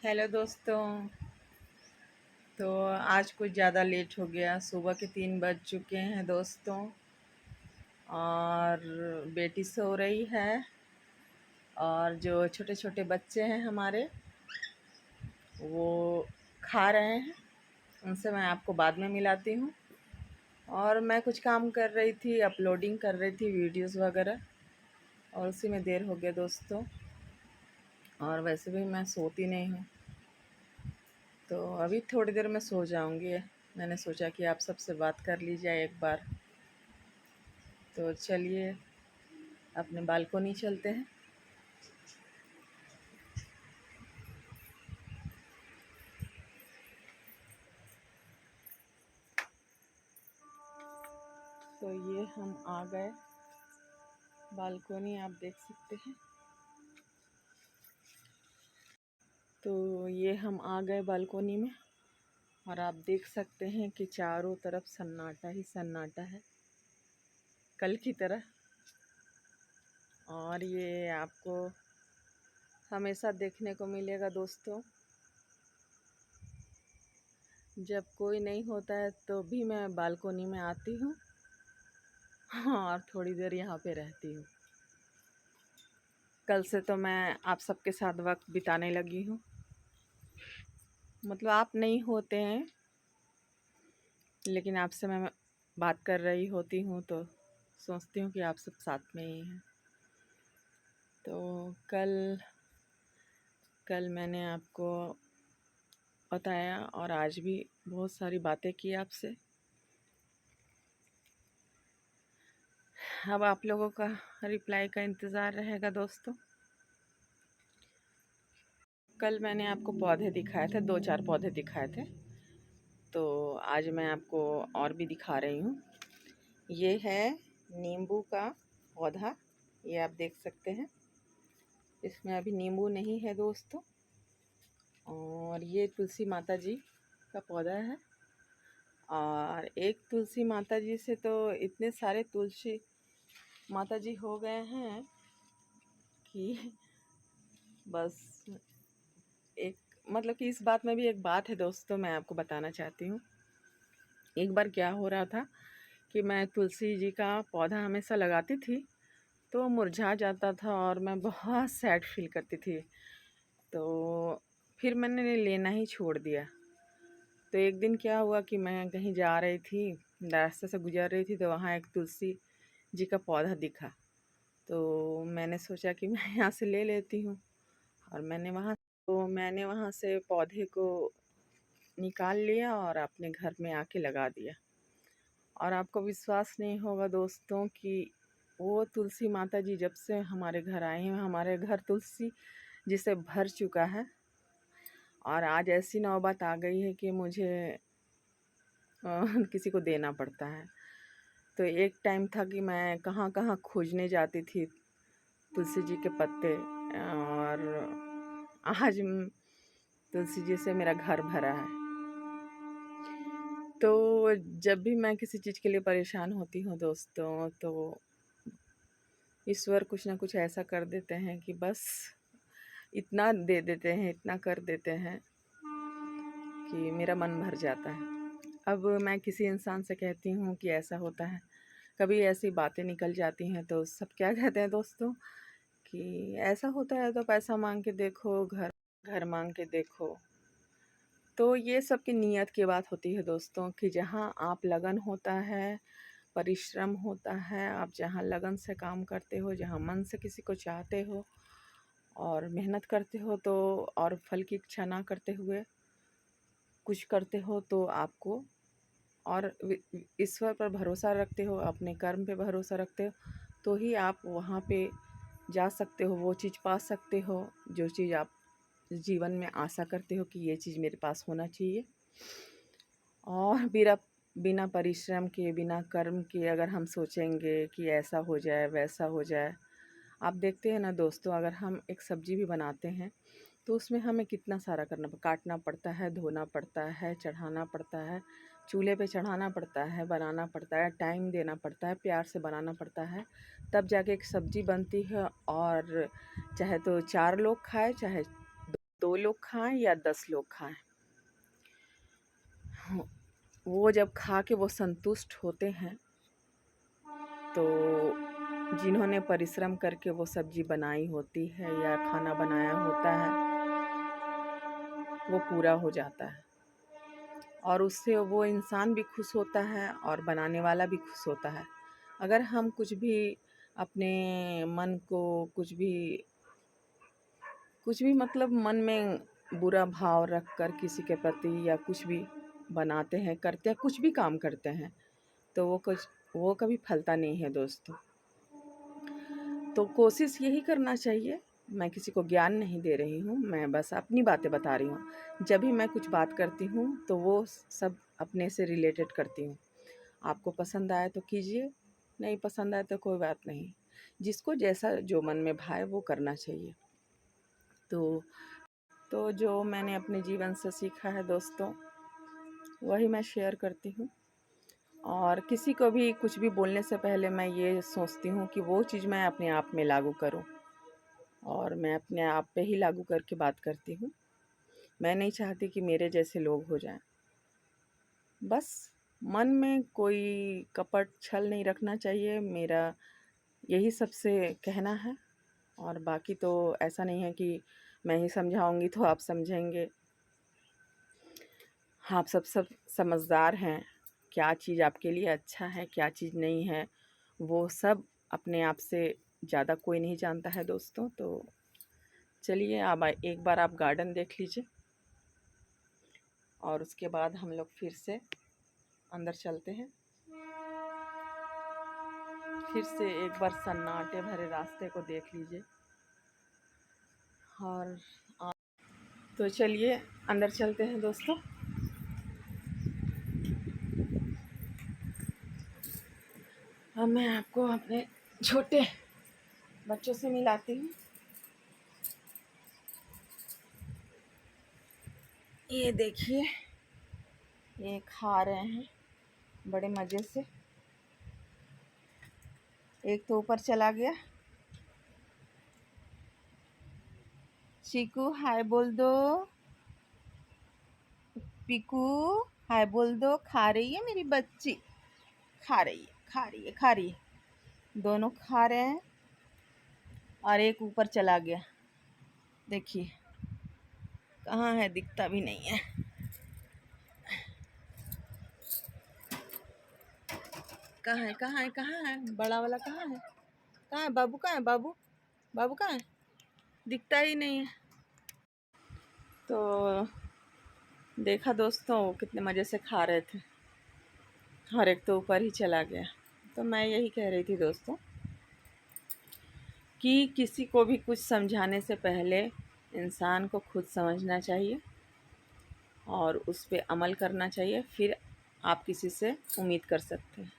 Hello दोस्तों। तो आज कुछ ज़्यादा लेट हो गया, सुबह के 3 बज चुके हैं दोस्तों। और बेटी सो रही है और जो छोटे छोटे बच्चे हैं हमारे वो खा रहे हैं। उनसे मैं आपको बाद में मिलाती हूँ। और मैं कुछ काम कर रही थी, अपलोडिंग कर रही थी वीडियोस वगैरह, और उसी में देर हो गया दोस्तों। और वैसे भी मैं सोती नहीं हूँ, तो अभी थोड़ी देर में सो जाऊँगी। मैंने सोचा कि आप सबसे बात कर ली जाए एक बार। तो चलिए अपने बालकोनी चलते हैं। तो ये हम आ गए बालकोनी, आप देख सकते हैं। तो ये हम आ गए बालकोनी में, और आप देख सकते हैं कि चारों तरफ सन्नाटा ही सन्नाटा है, कल की तरह। और ये आपको हमेशा देखने को मिलेगा दोस्तों। जब कोई नहीं होता है तो भी मैं बालकोनी में आती हूँ और थोड़ी देर यहाँ पे रहती हूँ। कल से तो मैं आप सबके साथ वक्त बिताने लगी हूँ। मतलब आप नहीं होते हैं, लेकिन आपसे मैं बात कर रही होती हूँ तो सोचती हूँ कि आप सब साथ में ही हैं। तो कल मैंने आपको बताया और आज भी बहुत सारी बातें की आपसे। अब आप लोगों का रिप्लाई का इंतज़ार रहेगा दोस्तों। कल मैंने आपको पौधे दिखाए थे, 2-4 पौधे दिखाए थे, तो आज मैं आपको और भी दिखा रही हूँ। ये है नींबू का पौधा, ये आप देख सकते हैं। इसमें अभी नींबू नहीं है दोस्तों। और ये तुलसी माता जी का पौधा है। और एक तुलसी माता जी से तो इतने सारे तुलसी माता जी हो गए हैं कि बस एक मतलब कि इस बात में भी एक बात है दोस्तों, मैं आपको बताना चाहती हूँ। एक बार क्या हो रहा था कि मैं तुलसी जी का पौधा हमेशा लगाती थी, तो मुरझा जाता था और मैं बहुत सैड फील करती थी। तो फिर मैंने लेना ही छोड़ दिया। तो एक दिन क्या हुआ कि मैं कहीं जा रही थी, रास्ते से गुजर रही थी, तो वहाँ एक तुलसी जी का पौधा दिखा। तो मैंने सोचा कि मैं यहाँ से ले लेती हूँ। और मैंने वहाँ से पौधे को निकाल लिया और अपने घर में आके लगा दिया। और आपको विश्वास नहीं होगा दोस्तों कि वो तुलसी माता जी जब से हमारे घर आई हैं, हमारे घर तुलसी जी से भर चुका है। और आज ऐसी नौबत आ गई है कि मुझे किसी को देना पड़ता है। तो एक टाइम था कि मैं कहाँ कहाँ खोजने जाती थी तुलसी जी के पत्ते। और आज तुलसी जी से मेरा घर भरा है। तो जब भी मैं किसी चीज़ के लिए परेशान होती हूँ दोस्तों, तो ईश्वर कुछ ना कुछ ऐसा कर देते हैं कि बस इतना दे देते हैं, इतना कर देते हैं कि मेरा मन भर जाता है। अब मैं किसी इंसान से कहती हूँ कि ऐसा होता है, कभी ऐसी बातें निकल जाती हैं तो सब क्या कहते हैं दोस्तों कि ऐसा होता है तो पैसा मांग के देखो, घर घर मांग के देखो। तो ये सब की नीयत की बात होती है दोस्तों, कि जहाँ आप लगन होता है, परिश्रम होता है, आप जहाँ लगन से काम करते हो, जहाँ मन से किसी को चाहते हो और मेहनत करते हो, तो और फल की इच्छा ना करते हुए कुछ करते हो, तो आपको और ईश्वर पर भरोसा रखते हो, अपने कर्म पे भरोसा रखते हो, तो ही आप वहाँ पे जा सकते हो, वो चीज़ पा सकते हो जो चीज़ आप जीवन में आशा करते हो कि ये चीज़ मेरे पास होना चाहिए। और बिना परिश्रम के, बिना कर्म के अगर हम सोचेंगे कि ऐसा हो जाए, वैसा हो जाए। आप देखते हैं ना दोस्तों, अगर हम एक सब्ज़ी भी बनाते हैं तो उसमें हमें कितना सारा काटना पड़ता है, धोना पड़ता है, चढ़ाना पड़ता है, चूल्हे पे चढ़ाना पड़ता है, बनाना पड़ता है, टाइम देना पड़ता है, प्यार से बनाना पड़ता है, तब जाके एक सब्ज़ी बनती है। और चाहे तो 4 लोग खाएं, चाहे 2 लोग खाएं या 10 लोग खाएं, वो जब खा के वो संतुष्ट होते हैं तो जिन्होंने परिश्रम करके वो सब्जी बनाई होती है या खाना बनाया होता है वो पूरा हो जाता है, और उससे वो इंसान भी खुश होता है और बनाने वाला भी खुश होता है। अगर हम कुछ भी अपने मन को कुछ भी मतलब मन में बुरा भाव रख कर किसी के प्रति या कुछ भी बनाते हैं, करते हैं, कुछ भी काम करते हैं, तो वो कभी फलता नहीं है दोस्तों। तो कोशिश यही करना चाहिए। मैं किसी को ज्ञान नहीं दे रही हूँ, मैं बस अपनी बातें बता रही हूँ। जब भी मैं कुछ बात करती हूँ तो वो सब अपने से रिलेटेड करती हूँ। आपको पसंद आए तो कीजिए, नहीं पसंद आए तो कोई बात नहीं। जिसको जैसा जो मन में भाए वो करना चाहिए। तो जो मैंने अपने जीवन से सीखा है दोस्तों, वही मैं शेयर करती हूँ। और किसी को भी कुछ भी बोलने से पहले मैं ये सोचती हूँ कि वो चीज़ मैं अपने आप में लागू करूँ, और मैं अपने आप पे ही लागू करके बात करती हूँ। मैं नहीं चाहती कि मेरे जैसे लोग हो जाएं। बस मन में कोई कपट छल नहीं रखना चाहिए, मेरा यही सबसे कहना है। और बाकी तो ऐसा नहीं है कि मैं ही समझाऊंगी तो आप समझेंगे। आप सब समझदार हैं, क्या चीज़ आपके लिए अच्छा है, क्या चीज़ नहीं है, वो सब अपने आप से ज़्यादा कोई नहीं जानता है दोस्तों। तो चलिए अब एक बार आप गार्डन देख लीजिए, और उसके बाद हम लोग फिर से अंदर चलते हैं। फिर से एक बार सन्नाटे भरे रास्ते को देख लीजिए। और तो चलिए अंदर चलते हैं दोस्तों। अब मैं आपको अपने छोटे बच्चों से मिलाती हूँ। ये देखिए, ये खा रहे हैं बड़े मज़े से। एक तो ऊपर चला गया। चीकू हाय बोल दो, पीकू हाय बोल दो। खा रही है मेरी बच्ची, खा रही है, खा रही है, खा रही है। दोनों खा रहे हैं और एक ऊपर चला गया। देखिए कहाँ है, दिखता भी नहीं है। कहाँ है, कहाँ है, कहाँ है बड़ा वाला, कहाँ है, कहाँ है बाबू, कहाँ है बाबू, बाबू कहाँ है, दिखता ही नहीं है। तो देखा दोस्तों वो कितने मज़े से खा रहे थे, और एक तो ऊपर ही चला गया। तो मैं यही कह रही थी दोस्तों कि किसी को भी कुछ समझाने से पहले इंसान को खुद समझना चाहिए और उस पे अमल करना चाहिए, फिर आप किसी से उम्मीद कर सकते हैं।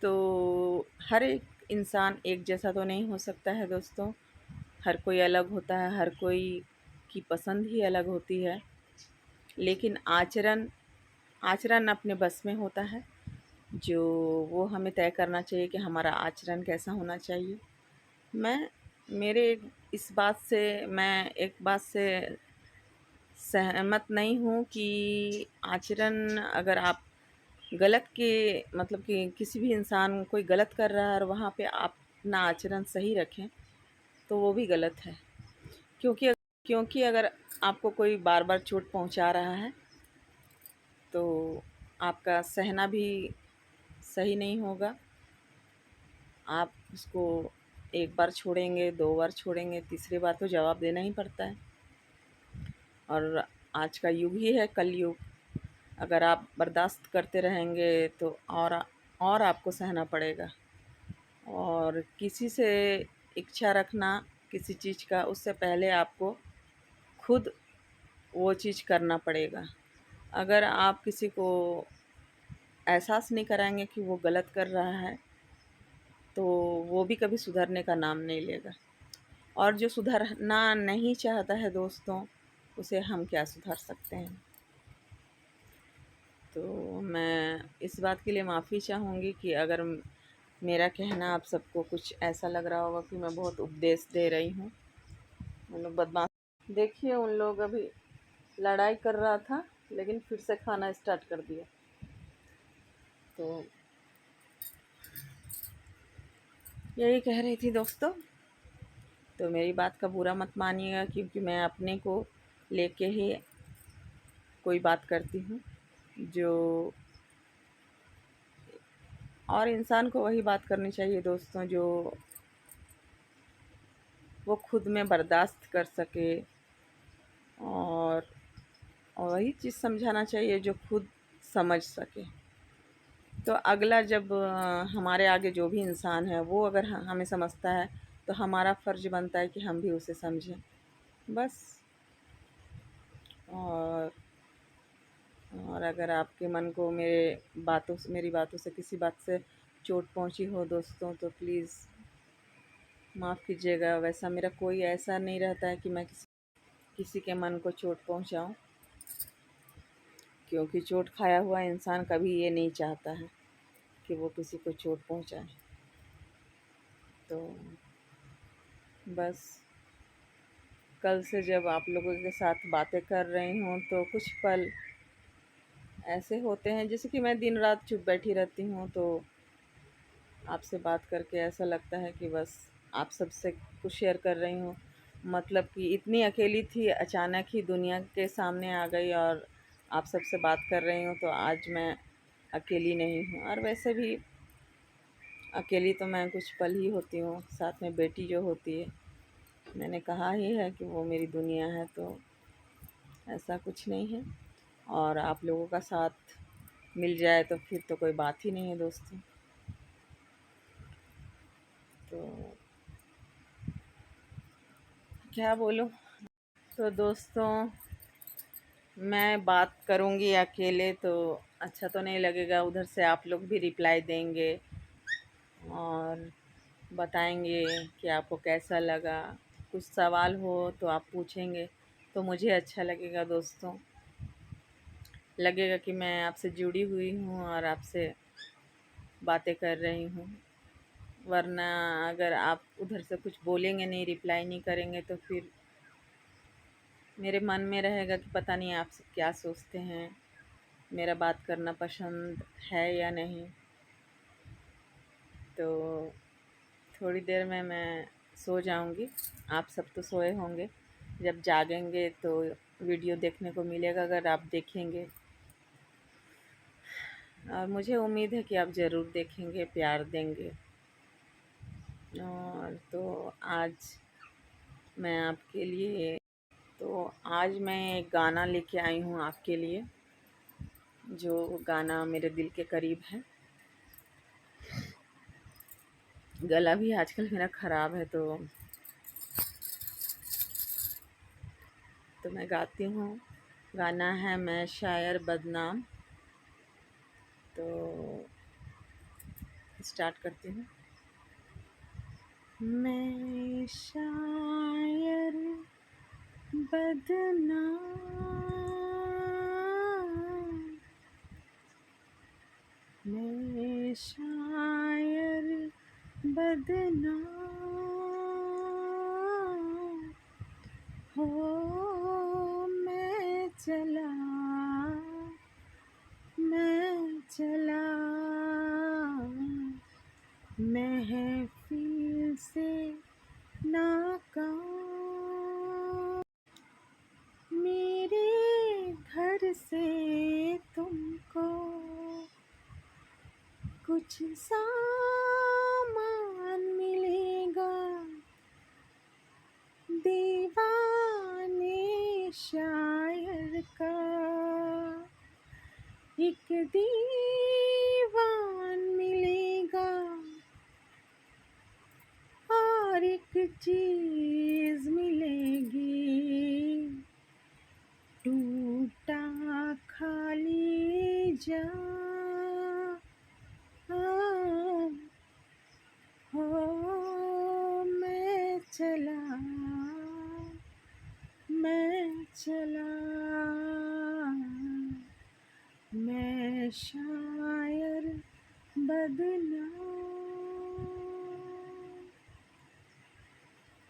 तो हर एक इंसान एक जैसा तो नहीं हो सकता है दोस्तों, हर कोई अलग होता है, हर कोई की पसंद ही अलग होती है। लेकिन आचरण आचरण अपने बस में होता है, जो वो हमें तय करना चाहिए कि हमारा आचरण कैसा होना चाहिए। मैं मेरे इस बात से मैं एक बात से सहमत नहीं हूँ कि आचरण अगर आप गलत के मतलब कि किसी भी इंसान कोई गलत कर रहा है और वहाँ पे आप अपना आचरण सही रखें तो वो भी गलत है। क्योंकि अगर आपको कोई बार बार चोट पहुँचा रहा है तो आपका सहना भी सही नहीं होगा। आप उसको एक बार छोड़ेंगे, 2 बार छोड़ेंगे, तीसरी बार तो जवाब देना ही पड़ता है। और आज का युग ही है कलयुग। अगर आप बर्दाश्त करते रहेंगे तो और आपको सहना पड़ेगा। और किसी से इच्छा रखना किसी चीज़ का, उससे पहले आपको खुद वो चीज़ करना पड़ेगा। अगर आप किसी को एहसास नहीं कराएंगे कि वो गलत कर रहा है तो वो भी कभी सुधरने का नाम नहीं लेगा। और जो सुधरना नहीं चाहता है दोस्तों, उसे हम क्या सुधार सकते हैं। तो मैं इस बात के लिए माफ़ी चाहूँगी कि अगर मेरा कहना आप सबको कुछ ऐसा लग रहा होगा कि मैं बहुत उपदेश दे रही हूँ, मतलब बदमाश। देखिए उन लोग अभी लड़ाई कर रहा था, लेकिन फिर से खाना स्टार्ट कर दिया। तो यही कह रही थी दोस्तों। तो मेरी बात का बुरा मत मानिएगा, क्योंकि मैं अपने को लेके ही कोई बात करती हूँ जो, और इंसान को वही बात करनी चाहिए दोस्तों जो वो खुद में बर्दाश्त कर सके, और वही चीज़ समझाना चाहिए जो खुद समझ सके। तो अगला जब हमारे आगे जो भी इंसान है वो अगर हमें समझता है, तो हमारा फ़र्ज़ बनता है कि हम भी उसे समझें, बस। और अगर आपके मन को मेरी बातों से किसी बात से चोट पहुंची हो दोस्तों, तो प्लीज़ माफ़ कीजिएगा। वैसा मेरा कोई ऐसा नहीं रहता है कि मैं किसी के मन को चोट पहुंचाऊं, क्योंकि चोट खाया हुआ इंसान कभी ये नहीं चाहता है कि वो किसी को चोट पहुंचाए। तो बस कल से जब आप लोगों के साथ बातें कर रही हूँ, तो कुछ पल ऐसे होते हैं, जैसे कि मैं दिन रात चुप बैठी रहती हूँ, तो आपसे बात करके ऐसा लगता है कि बस आप सबसे कुछ शेयर कर रही हूँ। मतलब कि इतनी अकेली थी, अचानक ही दुनिया के सामने आ गई और आप सबसे बात कर रही हूँ, तो आज मैं अकेली नहीं हूँ। और वैसे भी अकेली तो मैं कुछ पल ही होती हूँ, साथ में बेटी जो होती है, मैंने कहा ही है कि वो मेरी दुनिया है, तो ऐसा कुछ नहीं है। और आप लोगों का साथ मिल जाए तो फिर तो कोई बात ही नहीं है दोस्तों। तो क्या बोलूँ। तो दोस्तों, मैं बात करूँगी अकेले तो अच्छा तो नहीं लगेगा, उधर से आप लोग भी रिप्लाई देंगे और बताएंगे कि आपको कैसा लगा। कुछ सवाल हो तो आप पूछेंगे, तो मुझे अच्छा लगेगा दोस्तों। लगेगा कि मैं आपसे जुड़ी हुई हूँ और आपसे बातें कर रही हूँ। वरना अगर आप उधर से कुछ बोलेंगे नहीं, रिप्लाई नहीं करेंगे, तो फिर मेरे मन में रहेगा कि पता नहीं आप सब क्या सोचते हैं, मेरा बात करना पसंद है या नहीं। तो थोड़ी देर में मैं सो जाऊंगी। आप सब तो सोए होंगे। जब जागेंगे तो वीडियो देखने को मिलेगा, अगर आप देखेंगे। और मुझे उम्मीद है कि आप ज़रूर देखेंगे, प्यार देंगे। और तो आज मैं आपके लिए तो आज मैं एक गाना लेके आई हूँ आपके लिए, जो गाना मेरे दिल के करीब है। गला भी आजकल मेरा ख़राब है, तो मैं गाती हूँ। गाना है मैं शायर बदनाम। तो स्टार्ट करती हूँ। मैं शायर बदनाम, मैं शायर बदनाम, हो मैं चला, मैं चला महफिल से नाकाम, मेरे घर से तुमको कुछ सामान मिलेगा, दीवाने शायर का एक दीवान मिलेगा, और एक चीज मिलेगी, टूटा खाली जा, हो मैं चला, मैं चला, मैं शायर बदनाम।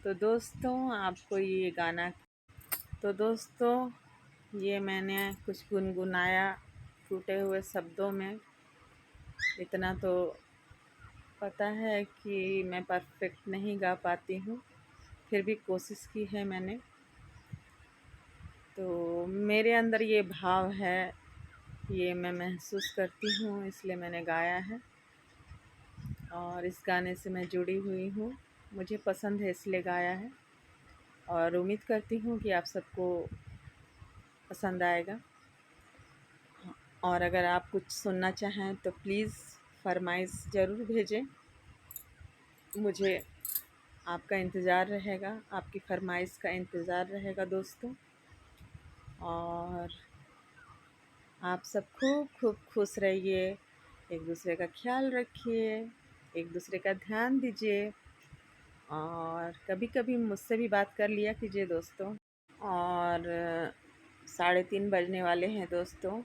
तो दोस्तों, आपको ये गाना तो दोस्तों, ये मैंने कुछ गुनगुनाया टूटे हुए शब्दों में। इतना तो पता है कि मैं परफेक्ट नहीं गा पाती हूँ, फिर भी कोशिश की है मैंने। तो मेरे अंदर ये भाव है, ये मैं महसूस करती हूँ, इसलिए मैंने गाया है। और इस गाने से मैं जुड़ी हुई हूँ, मुझे पसंद है इसलिए गाया है। और उम्मीद करती हूँ कि आप सबको पसंद आएगा। और अगर आप कुछ सुनना चाहें तो प्लीज़ फरमाइश ज़रूर भेजें, मुझे आपका इंतज़ार रहेगा, आपकी फरमाइश का इंतज़ार रहेगा दोस्तों। और आप सब खूब खूब खुश रहिए, एक दूसरे का ख्याल रखिए, एक दूसरे का ध्यान दीजिए। और कभी कभी मुझसे भी बात कर लिया कीजिए दोस्तों। और 3:30 बजने वाले हैं दोस्तों।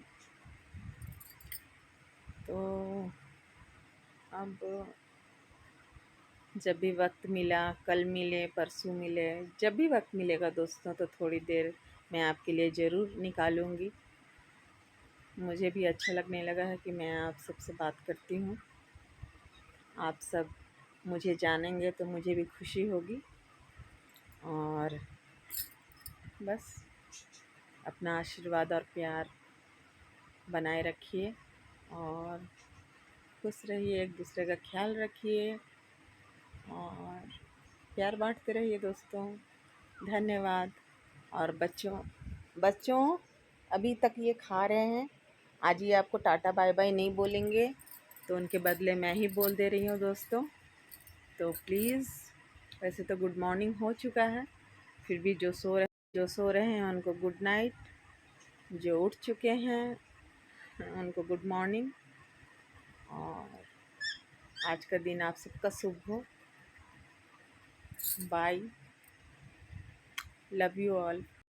तो अब जब भी वक्त मिला, कल मिले, परसों मिले, जब भी वक्त मिलेगा दोस्तों, तो थोड़ी देर मैं आपके लिए ज़रूर निकालूंगी। मुझे भी अच्छा लगने लगा है कि मैं आप सबसे बात करती हूँ। आप सब मुझे जानेंगे तो मुझे भी खुशी होगी। और बस अपना आशीर्वाद और प्यार बनाए रखिए और खुश रहिए, एक दूसरे का ख्याल रखिए और प्यार बांटते रहिए दोस्तों। धन्यवाद। और बच्चों बच्चों अभी तक ये खा रहे हैं, आज ये आपको टाटा बाय बाय नहीं बोलेंगे, तो उनके बदले मैं ही बोल दे रही हूँ दोस्तों। तो प्लीज़, वैसे तो गुड मॉर्निंग हो चुका है, फिर भी जो सो रहे हैं उनको गुड नाइट, जो उठ चुके हैं उनको गुड मॉर्निंग। और आज का दिन आप सबका शुभ हो। Bye, love you all.